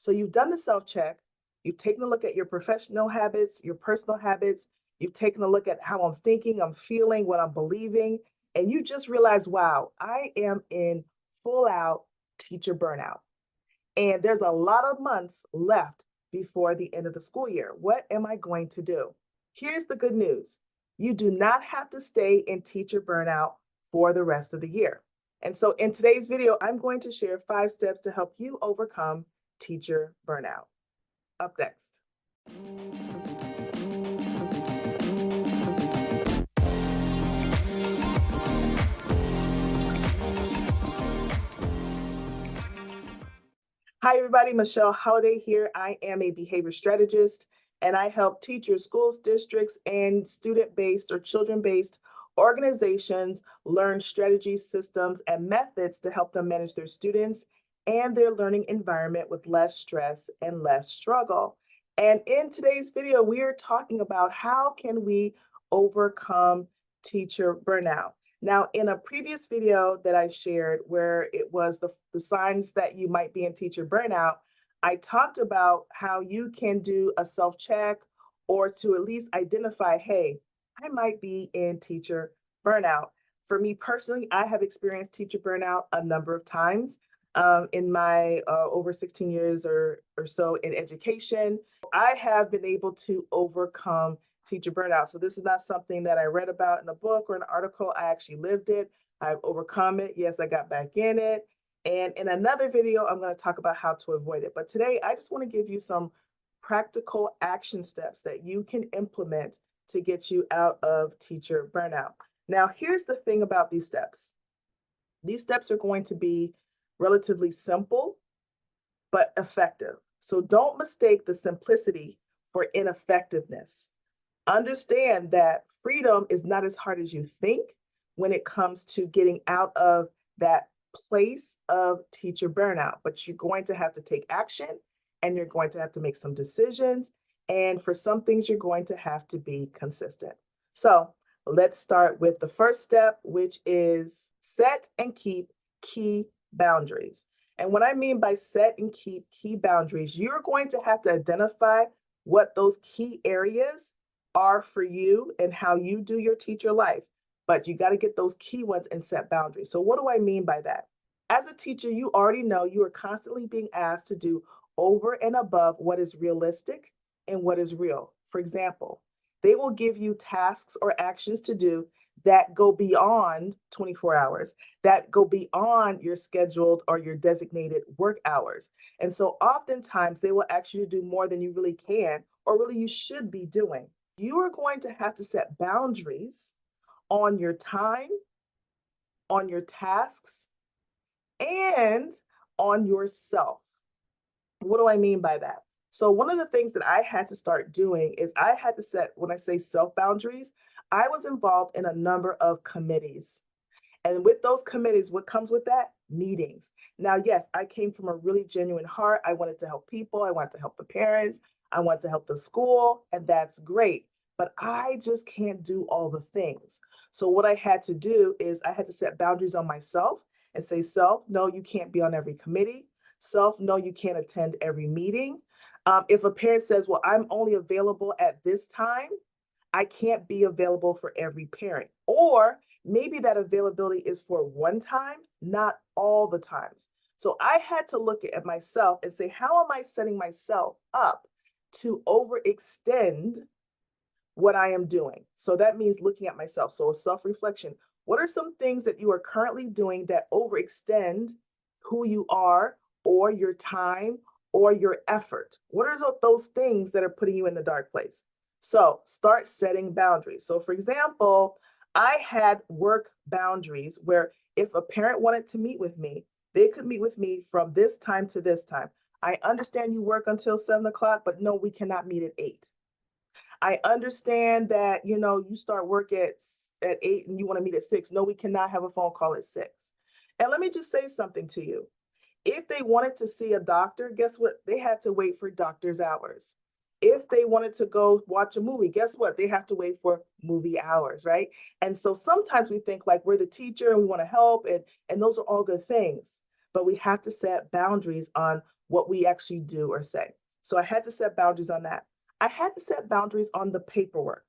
So you've done the self-check, you've taken a look at your professional habits, your personal habits, you've taken a look at how I'm thinking, I'm feeling, what I'm believing, and you just realize, wow, I am in full out teacher burnout. And there's a lot of months left before the end of the school year. What am I going to do? Here's the good news. You do not have to stay in teacher burnout for the rest of the year. And so in today's video, I'm going to share 5 steps to help you overcome teacher burnout. Up next. Hi, everybody. Michelle Holiday here. I am a behavior strategist, and I help teachers, schools, districts, and student-based or children-based organizations learn strategies, systems, and methods to help them manage their students and their learning environment with less stress and less struggle. And in today's video, we are talking about how can we overcome teacher burnout. Now, in a previous video that I shared where it was the signs that you might be in teacher burnout, I talked about how you can do a self-check or to at least identify, hey, I might be in teacher burnout. For me personally, I have experienced teacher burnout a number of times in my over 16 years or so in education. I have been able to overcome teacher burnout. So this is not something that I read about in a book or an article. I actually lived it. I've overcome it. Yes, I got back in it. And in another video, I'm going to talk about how to avoid it. But today, I just want to give you some practical action steps that you can implement to get you out of teacher burnout. Now, here's the thing about these steps. These steps are going to be relatively simple, but effective. So don't mistake the simplicity for ineffectiveness. Understand that freedom is not as hard as you think when it comes to getting out of that place of teacher burnout, but you're going to have to take action and you're going to have to make some decisions. And for some things, you're going to have to be consistent. So let's start with the first step, which is set and keep key boundaries. And what I mean by set and keep key boundaries, you're going to have to identify what those key areas are for you and how you do your teacher life, but you got to get those key ones and set boundaries. So what do I mean by that? As a teacher, you already know you are constantly being asked to do over and above what is realistic and what is real. For example, they will give you tasks or actions to do that go beyond 24 hours, that go beyond your scheduled or your designated work hours. And so oftentimes they will ask you to do more than you really can or really you should be doing. You are going to have to set boundaries on your time, on your tasks, and on yourself. What do I mean by that? So one of the things that I had to start doing is I had to set, when I say self boundaries, I was involved in a number of committees. And with those committees, what comes with that? Meetings. Now, yes, I came from a really genuine heart. I wanted to help people. I wanted to help the parents. I wanted to help the school, and that's great. But I just can't do all the things. So what I had to do is I had to set boundaries on myself and say, self, no, you can't be on every committee. Self, no, you can't attend every meeting. If a parent says, well, I'm only available at this time, I can't be available for every parent. Or maybe that availability is for one time, not all the times. So I had to look at myself and say, how am I setting myself up to overextend what I am doing? So that means looking at myself. So a self-reflection. What are some things that you are currently doing that overextend who you are or your time or your effort? What are those things that are putting you in the dark place? So start setting boundaries. So for example, I had work boundaries where if a parent wanted to meet with me, they could meet with me from this time to this time. I understand you work until 7 o'clock, but no, we cannot meet at 8. I understand that, you start work at 8 and you want to meet at 6. No, we cannot have a phone call at 6. And let me just say something to you. If they wanted to see a doctor, guess what? They had to wait for doctor's hours. If they wanted to go watch a movie, guess what? They have to wait for movie hours, right? And so sometimes we think like we're the teacher and we want to help, and those are all good things. But we have to set boundaries on what we actually do or say. So I had to set boundaries on that. I had to set boundaries on the paperwork.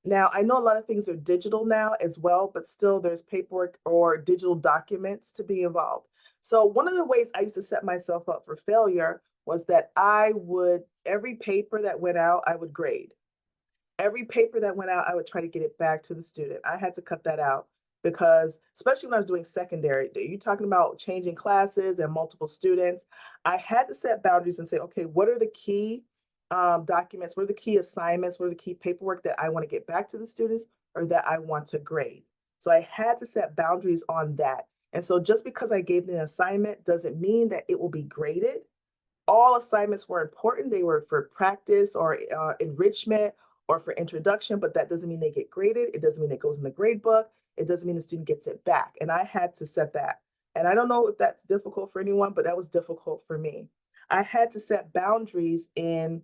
Now, I know a lot of things are digital now as well, but still there's paperwork or digital documents to be involved. So one of the ways I used to set myself up for failure was that I would, every paper that went out, I would grade. Every paper that went out, I would try to get it back to the student. I had to cut that out because, especially when I was doing secondary, you're talking about changing classes and multiple students. I had to set boundaries and say, okay, what are the key documents? What are the key assignments? What are the key paperwork that I want to get back to the students or that I want to grade? So I had to set boundaries on that. And so just because I gave them an assignment doesn't mean that it will be graded. All assignments were important. They were for practice or enrichment or for introduction, but that doesn't mean they get graded. It doesn't mean it goes in the grade book. It doesn't mean the student gets it back. And I had to set that. And I don't know if that's difficult for anyone, but that was difficult for me. I had to set boundaries in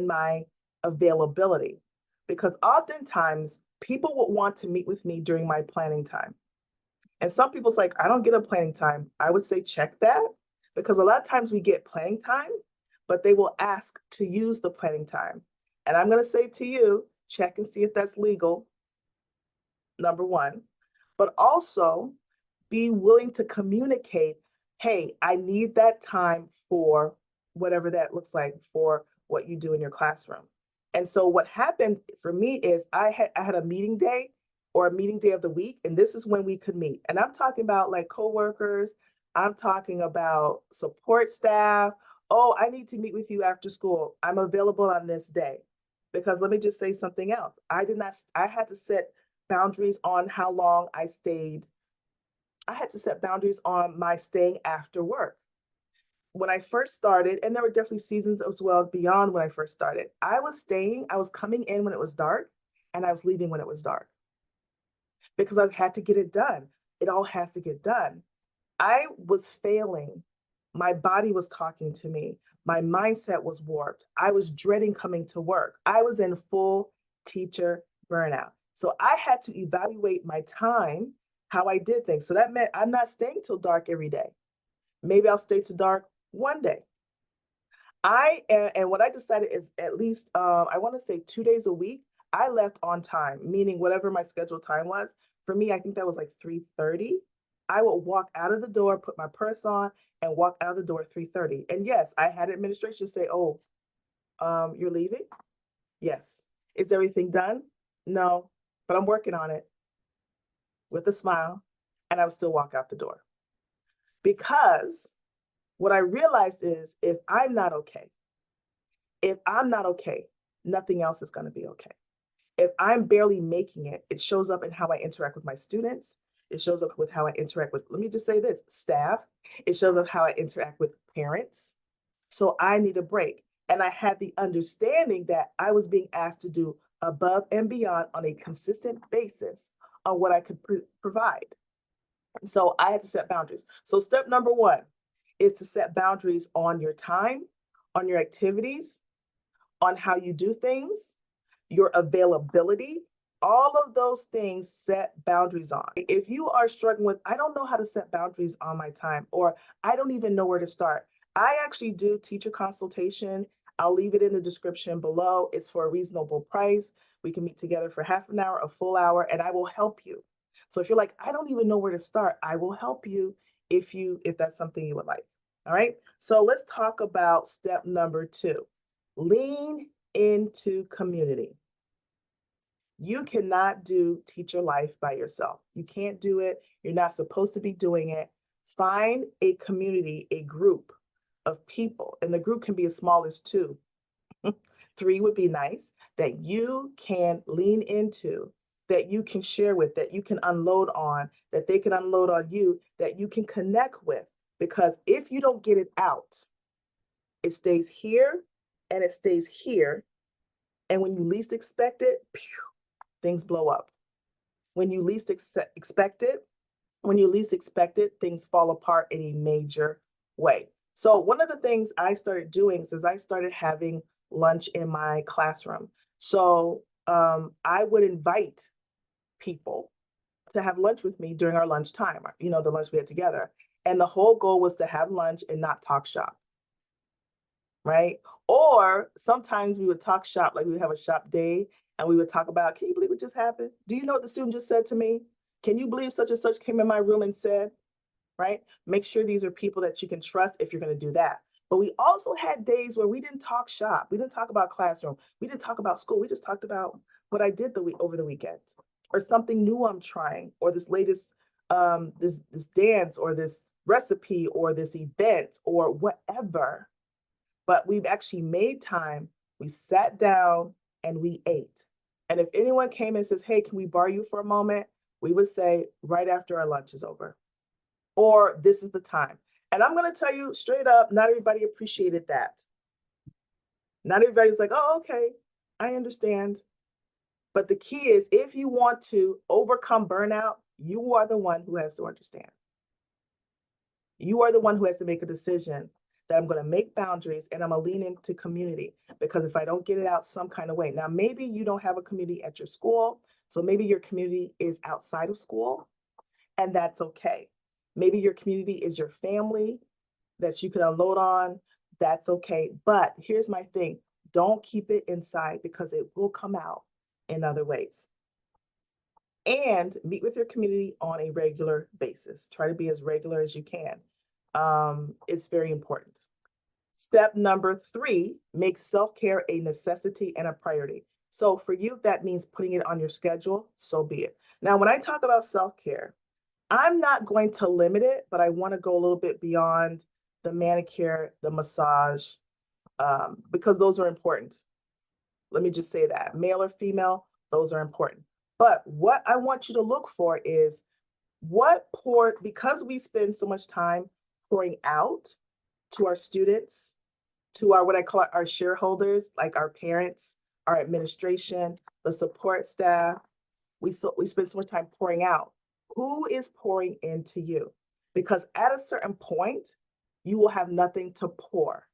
my availability because oftentimes people would want to meet with me during my planning time. And some people's like, I don't get a planning time. I would say check that because a lot of times we get planning time, but they will ask to use the planning time. And I'm going to say to you, check and see if that's legal, number one, but also be willing to communicate, hey, I need that time for whatever that looks like for what you do in your classroom. And so what happened for me is I had a meeting day or a meeting day of the week, and this is when we could meet. And I'm talking about like coworkers, I'm talking about support staff. Oh, I need to meet with you after school. I'm available on this day. Because let me just say something else. I had to set boundaries on how long I stayed. I had to set boundaries on my staying after work. When I first started, and there were definitely seasons as well beyond when I first started, I was coming in when it was dark, and I was leaving when it was dark because I had to get it done. It all has to get done. I was failing. My body was talking to me. My mindset was warped. I was dreading coming to work. I was in full teacher burnout. So I had to evaluate my time, how I did things. So that meant I'm not staying till dark every day. Maybe I'll stay till dark one day. And what I decided is at least I want to say 2 days a week. I left on time, meaning whatever my scheduled time was. For me, I think that was like 3:30. I would walk out of the door, put my purse on, and walk out of the door at 3:30. And yes, I had administration say, "Oh, you're leaving?" Yes. Is everything done? No, but I'm working on it with a smile, and I would still walk out the door because what I realized is if I'm not okay, nothing else is going to be okay. If I'm barely making it, it shows up in how I interact with my students. It shows up with how I interact with, let me just say this, staff. It shows up how I interact with parents. So I need a break. And I had the understanding that I was being asked to do above and beyond on a consistent basis on what I could provide. So I had to set boundaries. So step number one is to set boundaries on your time, on your activities, on how you do things, your availability, all of those things set boundaries on. If you are struggling with, I don't know how to set boundaries on my time, or I don't even know where to start, I actually do teacher consultation. I'll leave it in the description below. It's for a reasonable price. We can meet together for half an hour, a full hour, and I will help you. So if you're like, I don't even know where to start, I will help you if that's something you would like. All right. So let's talk about step number 2. Lean into community. You cannot do teacher life by yourself. You can't do it. You're not supposed to be doing it. Find a community, a group of people, and the group can be as small as 2. 3 would be nice, that you can lean into, that you can share with, that you can unload on, that they can unload on you, that you can connect with. Because if you don't get it out, it stays here and it stays here. And when you least expect it, things blow up. When you least expect it, things fall apart in a major way. So one of the things I started doing is I started having lunch in my classroom. So I would invite people to have lunch with me during our lunchtime, the lunch we had together. And the whole goal was to have lunch and not talk shop, right? Or sometimes we would talk shop, like we would have a shop day and we would talk about, can you believe what just happened? Do you know what the student just said to me? Can you believe such and such came in my room and said, right? Make sure these are people that you can trust if you're going to do that. But we also had days where we didn't talk shop. We didn't talk about classroom. We didn't talk about school. We just talked about what I did over the weekend, or something new I'm trying, or this latest this dance, or this recipe, or this event, or whatever. But we've actually made time. We sat down and we ate. And if anyone came and says, hey, can we borrow you for a moment? We would say right after our lunch is over, or this is the time. And I'm going to tell you straight up, not everybody appreciated that. Not everybody's like, oh, okay, I understand. But the key is, if you want to overcome burnout, you are the one who has to understand. You are the one who has to make a decision that I'm going to make boundaries and I'm going to lean into community, because if I don't get it out some kind of way. Now, maybe you don't have a community at your school. So maybe your community is outside of school, and that's okay. Maybe your community is your family that you can unload on. That's okay. But here's my thing. Don't keep it inside, because it will come out in other ways. And meet with your community on a regular basis. Try to be as regular as you can. It's very important. Step number 3, make self-care a necessity and a priority. So for you, that means putting it on your schedule, so be it. Now, when I talk about self-care, I'm not going to limit it, but I want to go a little bit beyond the manicure, the massage, because those are important. Let me just say that. Male or female, those are important. But what I want you to look for is because we spend so much time pouring out to our students, to our, what I call our shareholders, like our parents, our administration, the support staff, we spend so much time pouring out. Who is pouring into you? Because at a certain point, you will have nothing to pour,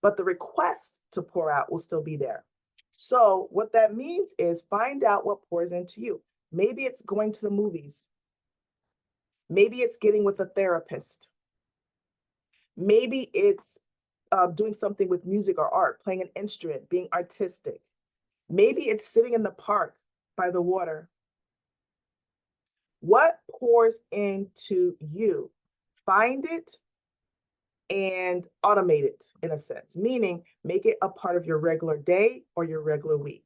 but the request to pour out will still be there. So what that means is find out what pours into you. Maybe it's going to the movies. Maybe it's getting with a therapist. Maybe it's doing something with music or art, playing an instrument, being artistic. Maybe it's sitting in the park by the water. What pours into you? Find it and automate it, in a sense, meaning make it a part of your regular day or your regular week.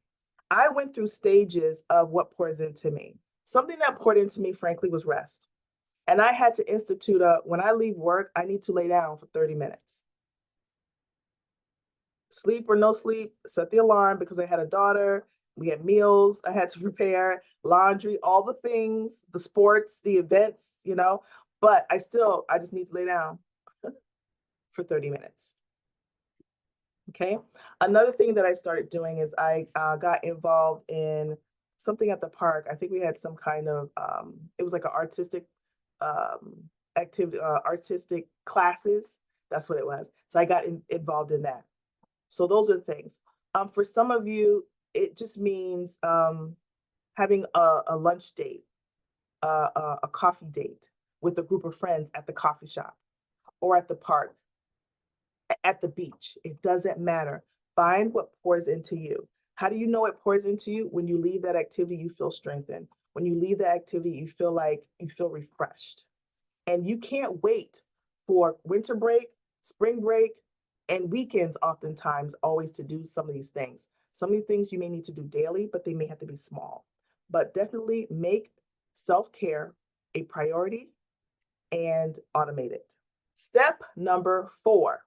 I went through stages of what pours into me. Something that poured into me, frankly, was rest. And I had to institute when I leave work, I need to lay down for 30 minutes. Sleep or no sleep, set the alarm, because I had a daughter. We had meals I had to prepare, laundry, all the things, the sports, the events, but I just need to lay down for 30 minutes. Okay. Another thing that I started doing is I got involved in something at the park. I think we had some kind of, it was like an artistic activity, artistic classes. That's what it was. So I got involved in that. So those are the things. For some of you, it just means having a lunch date, a coffee date with a group of friends at the coffee shop or at the park, at the beach. It doesn't matter. Find what pours into you. How do you know it pours into you? When you leave that activity, you feel strengthened. When you leave that activity, you feel refreshed. And you can't wait for winter break, spring break, and weekends oftentimes always to do some of these things. Some of these things you may need to do daily, but they may have to be small. But definitely make self-care a priority and automate it. Step number 4,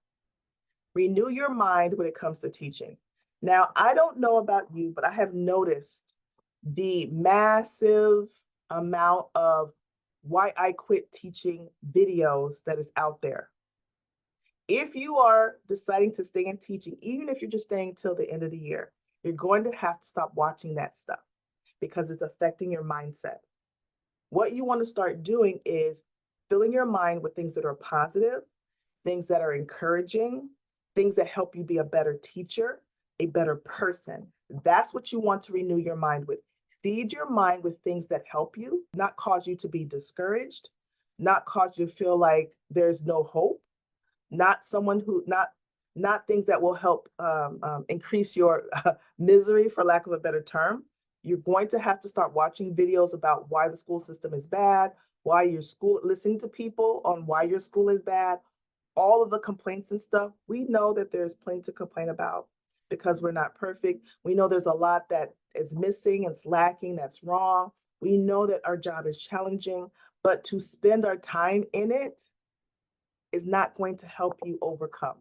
renew your mind when it comes to teaching. Now, I don't know about you, but I have noticed the massive amount of why I quit teaching videos that is out there. If you are deciding to stay in teaching, even if you're just staying till the end of the year, you're going to have to stop watching that stuff because it's affecting your mindset. What you want to start doing is filling your mind with things that are positive, things that are encouraging, things that help you be a better teacher, a better person. That's what you want to renew your mind with. Feed your mind with things that help you, not cause you to be discouraged, not cause you to feel like there's no hope, not someone who not things that will help increase your misery, for lack of a better term. You're going to have to start watching videos about why the school system is bad, why your school, listening to people on why your school is bad, all of the complaints and stuff. We know that there's plenty to complain about because we're not perfect. We know there's a lot that is missing, it's lacking, that's wrong. We know that our job is challenging, but to spend our time in it is not going to help you overcome.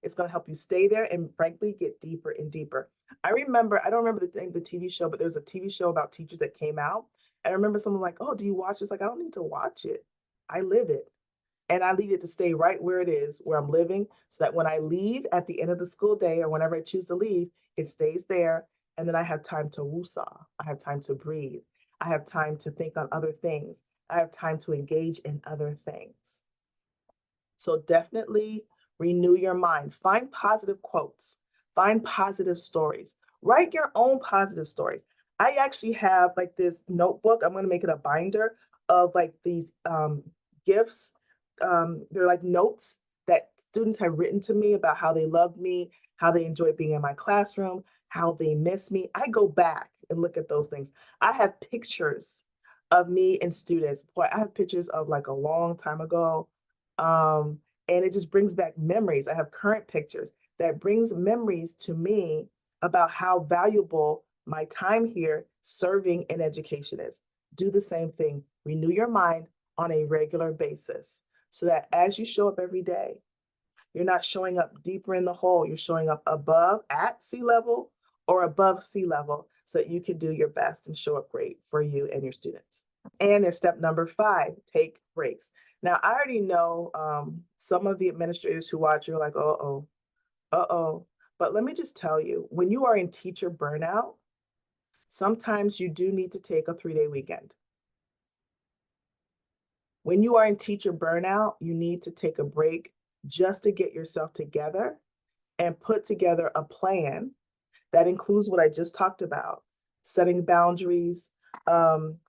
It's going to help you stay there and frankly get deeper and deeper. I don't remember the name of the TV show, but there's a TV show about teachers that came out. And I remember someone like, oh, do you watch this? Like, I don't need to watch it. I live it. And I need it to stay right where it is, where I'm living, so that when I leave at the end of the school day or whenever I choose to leave, it stays there. And then I have time to woosah. I have time to breathe. I have time to think on other things. I have time to engage in other things. So definitely renew your mind. Find positive quotes. Find positive stories. Write your own positive stories. I actually have like this notebook. I'm going to make it a binder of like these gifts. They're like notes that students have written to me about how they love me, how they enjoy being in my classroom, how they miss me. I go back and look at those things. I have pictures of me and students. Boy, I have pictures of like a long time ago. And it just brings back memories. I have current pictures that brings memories to me about how valuable my time here serving in education is. Do the same thing. Renew your mind on a regular basis so that as you show up every day, you're not showing up deeper in the hole. You're showing up above at sea level or above sea level so that you can do your best and show up great for you and your students. And there's step number 5, take breaks. Now, I already know some of the administrators who watch are like, uh-oh, uh-oh. But let me just tell you, when you are in teacher burnout, sometimes you do need to take a 3-day weekend. When you are in teacher burnout, you need to take a break just to get yourself together and put together a plan that includes what I just talked about, setting boundaries,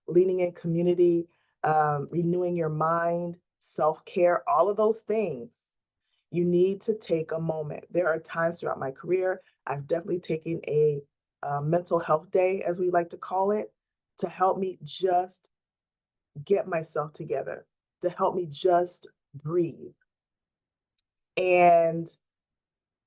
leaning in community, renewing your mind, self-care, all of those things. You need to take a moment. There are times throughout my career, I've definitely taken a mental health day, as we like to call it, to help me just get myself together, to help me just breathe. And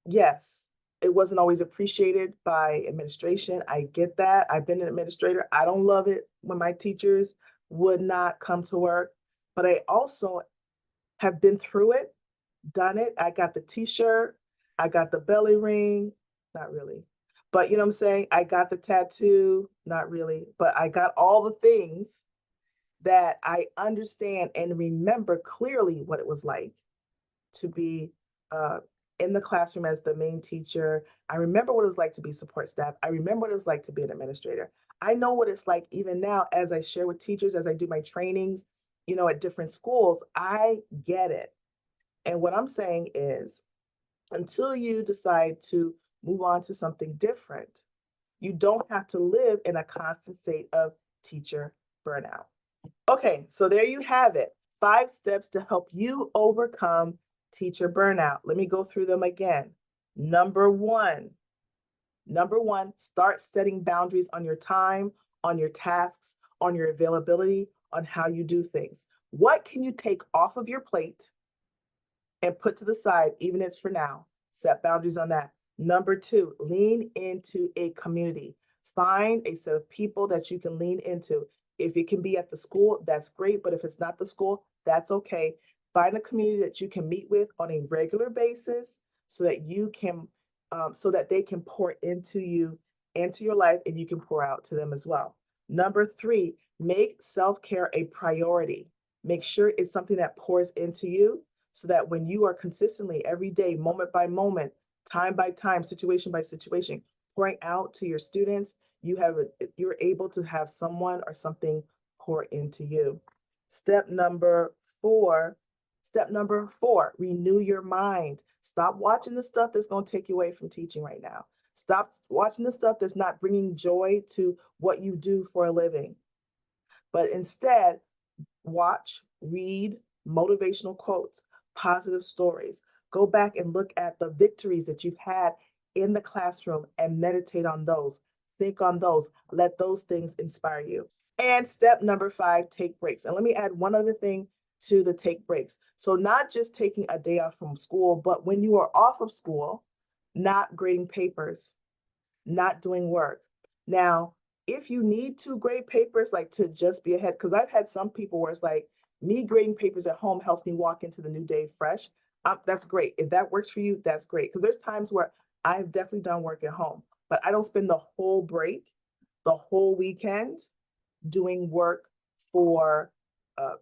yes, it wasn't always appreciated by administration. I get that. I've been an administrator. I don't love it when my teachers would not come to work, but I also have been through it, done it. I got the t-shirt, I got the belly ring, not really. But you know what I'm saying? I got the tattoo, not really, but I got all the things that I understand and remember clearly what it was like to be in the classroom as the main teacher. I remember what it was like to be support staff. I remember what it was like to be an administrator. I know what it's like even now as I share with teachers, as I do my trainings, at different schools. I get it. And what I'm saying is, until you decide to move on to something different, you don't have to live in a constant state of teacher burnout. Okay, so there you have it. 5 steps to help you overcome teacher burnout. Let me go through them again. Number one, start setting boundaries on your time, on your tasks, on your availability, on how you do things. What can you take off of your plate and put to the side, even if it's for now? Set boundaries on that. Number 2, lean into a community. Find a set of people that you can lean into. If it can be at the school, that's great. But if it's not the school, that's okay. Find a community that you can meet with on a regular basis so that you can, so that they can pour into you, into your life, and you can pour out to them as well. Number 3, make self-care a priority. Make sure it's something that pours into you so that when you are consistently every day, moment by moment, time by time, situation by situation, pouring out to your students, you're able to have someone or something pour into you. Step number 4, renew your mind. Stop watching the stuff that's going to take you away from teaching right now. Stop watching the stuff that's not bringing joy to what you do for a living. But instead, watch, read motivational quotes, positive stories. Go back and look at the victories that you've had in the classroom and meditate on those. Think on those. Let those things inspire you. And step number 5, take breaks. And let me add one other thing to the take breaks. So not just taking a day off from school, but when you are off of school, not grading papers, not doing work. Now, if you need to grade papers, like to just be ahead, because I've had some people where it's like me grading papers at home helps me walk into the new day fresh. That's great. If that works for you, that's great. Because there's times where I've definitely done work at home, but I don't spend the whole break, the whole weekend doing work for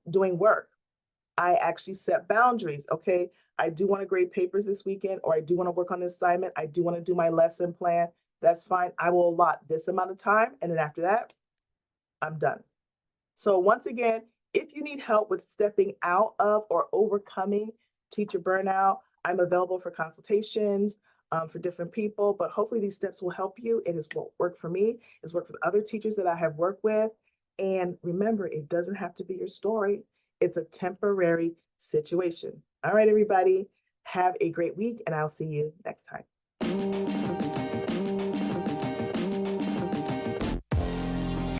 doing work. I actually set boundaries. Okay, I do want to grade papers this weekend, or I do want to work on an assignment. I do want to do my lesson plan. That's fine. I will allot this amount of time. And then after that, I'm done. So once again, if you need help with stepping out of or overcoming teacher burnout, I'm available for consultations for different people, but hopefully these steps will help you. It has worked for me. It's worked for other teachers that I have worked with. And remember, it doesn't have to be your story. It's a temporary situation. All right, everybody, have a great week, and I'll see you next time.